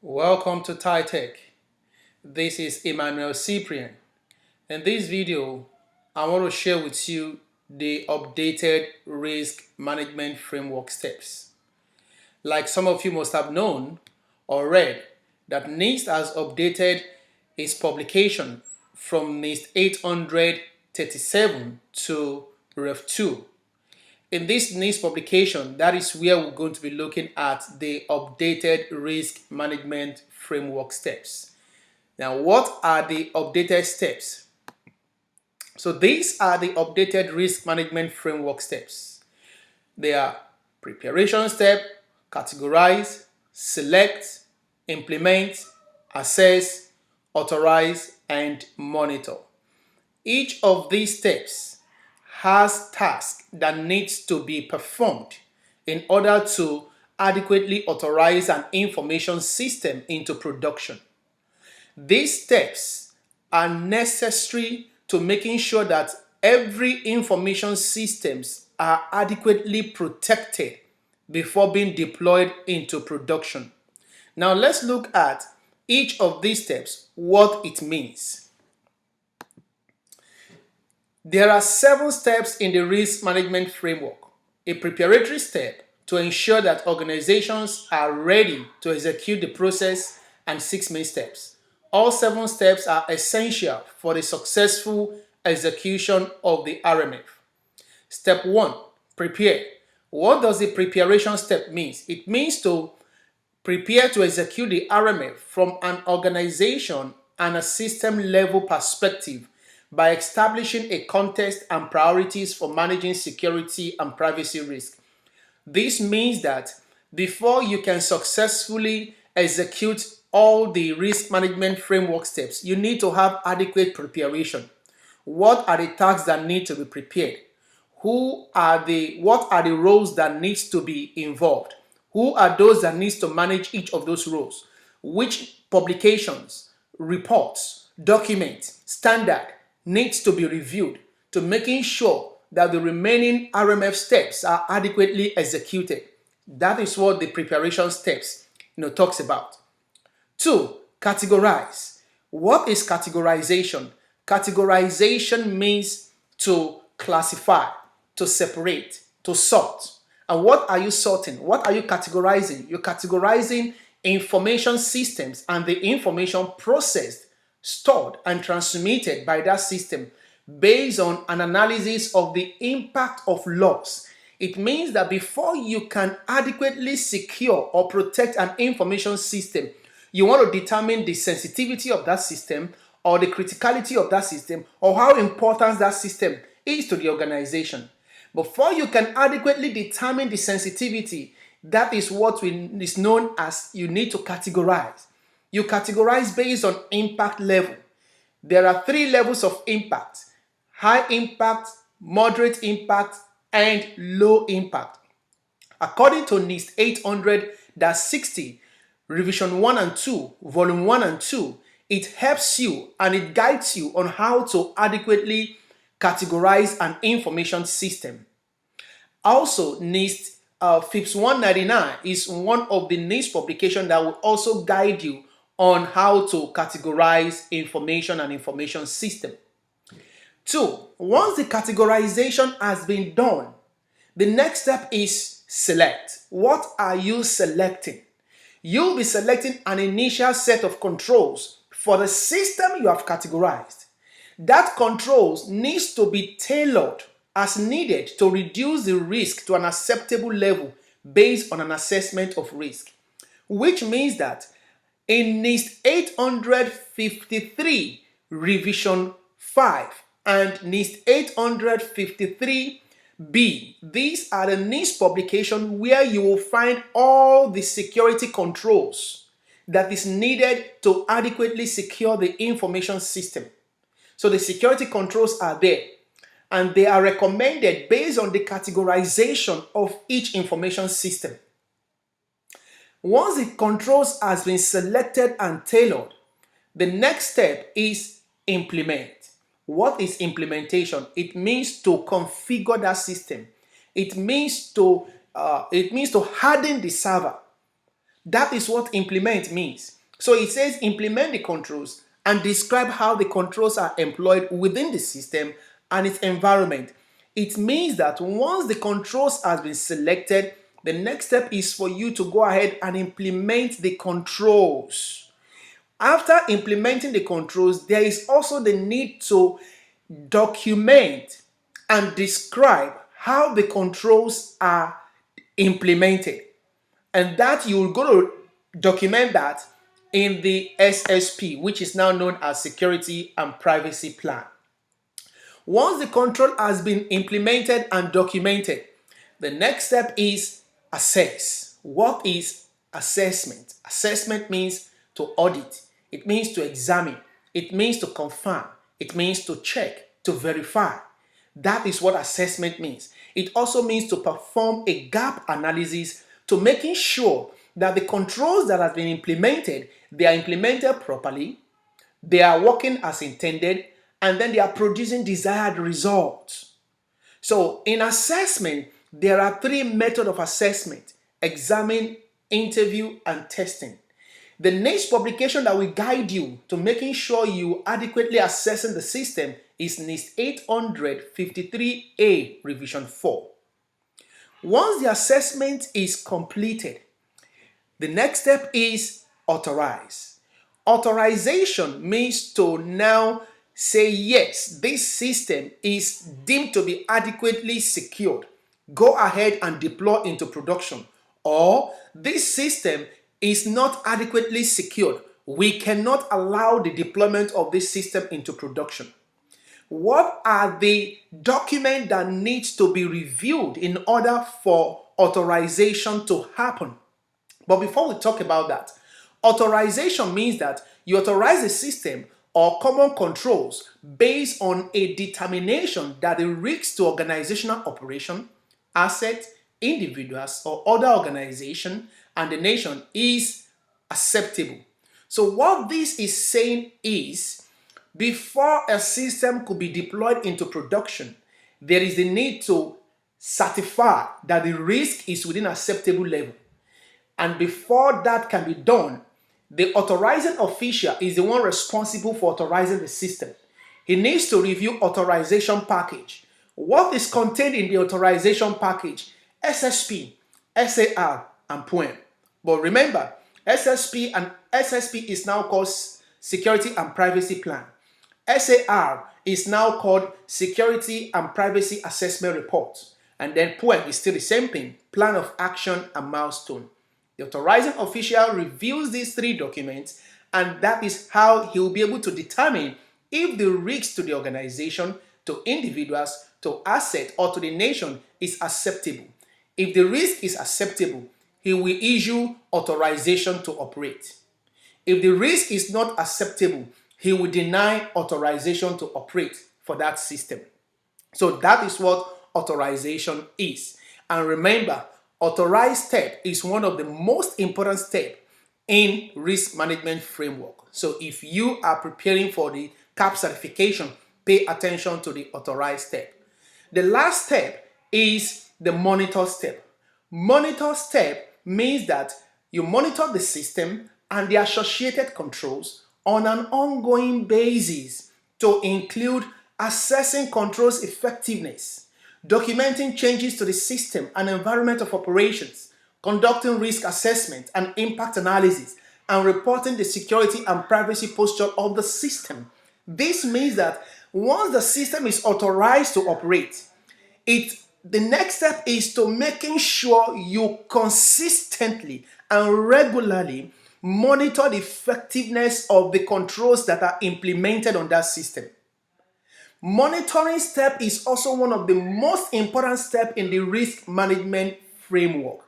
Welcome to TiTech. This is Emmanuel Cyprian. In this video, I want to share with you the updated risk management framework steps. Like some of you must have known or read that NIST has updated its publication from NIST 837 to Rev 2. In this NIST publication, that is where we're going to be looking at the updated risk management framework steps. Now, what are the updated steps? So these are the updated risk management framework steps. They are preparation step, categorize, select, implement, assess, authorize, and monitor. Each of these steps has tasks that needs to be performed in order to adequately authorize an information system into production. These steps are necessary to making sure that every information systems are adequately protected before being deployed into production. Now let's look at each of these steps, what it means. There are 7 steps in the risk management framework. A preparatory step to ensure that organizations are ready to execute the process, and 6 main steps. All 7 steps are essential for the successful execution of the RMF. Step 1, prepare. What does the preparation step mean? It means to prepare to execute the RMF from an organization and a system level perspective by establishing a context and priorities for managing security and privacy risk. This means that before you can successfully execute all the risk management framework steps, you need to have adequate preparation. What are the tasks that need to be prepared? What are the roles that needs to be involved? Who are those that needs to manage each of those roles? Which publications, reports, documents, standard needs to be reviewed to making sure that the remaining RMF steps are adequately executed. That is what the preparation steps talks about. 2, categorize. What is categorization? Categorization means to classify, to separate, to sort. And what are you sorting? What are you categorizing? You're categorizing information systems and the information processed, stored, and transmitted by that system based on an analysis of the impact of loss. It means that before you can adequately secure or protect an information system, you want to determine the sensitivity of that system or the criticality of that system or how important that system is to the organization. Before you can adequately determine the sensitivity, that is what is known as you need to categorize. You categorize based on impact level. There are 3 levels of impact: high impact, moderate impact, and low impact. According to NIST 800-60, Revision 1 and 2, Volume 1 and 2, it helps you and it guides you on how to adequately categorize an information system. Also, NIST FIPS 199 is one of the NIST publications that will also guide you on how to categorize information and information system. 2, once the categorization has been done, the next step is select. What are you selecting? You'll be selecting an initial set of controls for the system you have categorized. That controls needs to be tailored as needed to reduce the risk to an acceptable level based on an assessment of risk, which means that in NIST 853 Revision 5 and NIST 853B, these are the NIST publication where you will find all the security controls that is needed to adequately secure the information system. So the security controls are there, and they are recommended based on the categorization of each information system. Once the controls has been selected and tailored, the next step is implement. What is implementation? It means to configure that system. It means to harden the server. That is what implement means. So it says implement the controls and describe how the controls are employed within the system and its environment. It means that once the controls has been selected, the next step is for you to go ahead and implement the controls. After implementing the controls, there is also the need to document and describe how the controls are implemented. And that you will go to document that in the SSP, which is now known as Security and Privacy Plan. Once the control has been implemented and documented, the next step is assess. What is assessment? Assessment means to audit. It means to examine. It means to confirm. It means to check, to verify. That is what assessment means. It also means to perform a gap analysis to making sure that the controls that have been implemented, they are implemented properly, they are working as intended, and then they are producing desired results. So in assessment, there are three methods of assessment: examine, interview, and testing. The next publication that will guide you to making sure you adequately assessing the system is NIST 853A revision 4. Once the assessment is completed, the next step is authorize. Authorization means to now say, yes, this system is deemed to be adequately secured. Go ahead and deploy into production. Or this system is not adequately secured. We cannot allow the deployment of this system into production. What are the documents that needs to be reviewed in order for authorization to happen? But before we talk about that, authorization means that you authorize a system or common controls based on a determination that the risks to organizational operation, asset, individuals, or other organization and the nation is acceptable. So what this is saying is, before a system could be deployed into production, there is the need to certify that the risk is within acceptable level. And before that can be done, the authorizing official is the one responsible for authorizing the system. He needs to review authorization package. What is contained in the authorization package? SSP, SAR, and POEM. But remember, SSP is now called Security and Privacy Plan. SAR is now called Security and Privacy Assessment Report. And then POEM is still the same thing, Plan of Action and Milestone. The authorizing official reviews these three documents, and that is how he will be able to determine if the risk to the organization, to individuals, to asset, or to the nation is acceptable. If the risk is acceptable, he will issue authorization to operate. If the risk is not acceptable, he will deny authorization to operate for that system. So that is what authorization is. And remember, authorized step is one of the most important steps in risk management framework. So if you are preparing for the CAP certification, pay attention to the authorized step. The last step is the monitor step. Monitor step means that you monitor the system and the associated controls on an ongoing basis to include assessing controls effectiveness, documenting changes to the system and environment of operations, conducting risk assessment and impact analysis, and reporting the security and privacy posture of the system. This means that once the system is authorized to operate, the next step is to making sure you consistently and regularly monitor the effectiveness of the controls that are implemented on that system. Monitoring step is also one of the most important steps in the risk management framework.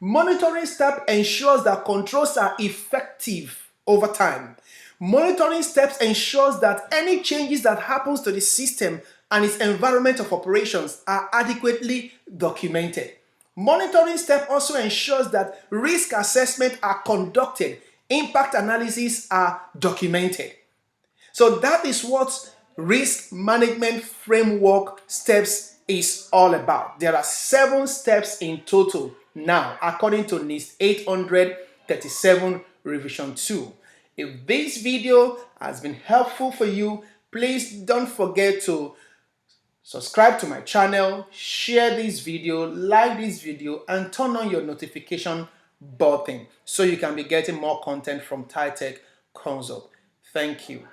Monitoring step ensures that controls are effective over time. Monitoring steps ensures that any changes that happens to the system and its environment of operations are adequately documented. Monitoring step also ensures that risk assessment are conducted, impact analysis are documented. So that is what risk management framework steps is all about. There are 7 steps in total now, according to NIST 37 revision 2. If this video has been helpful for you, please don't forget to subscribe to my channel, share this video, like this video, and turn on your notification button so you can be getting more content from TiTech Consult. Thank you.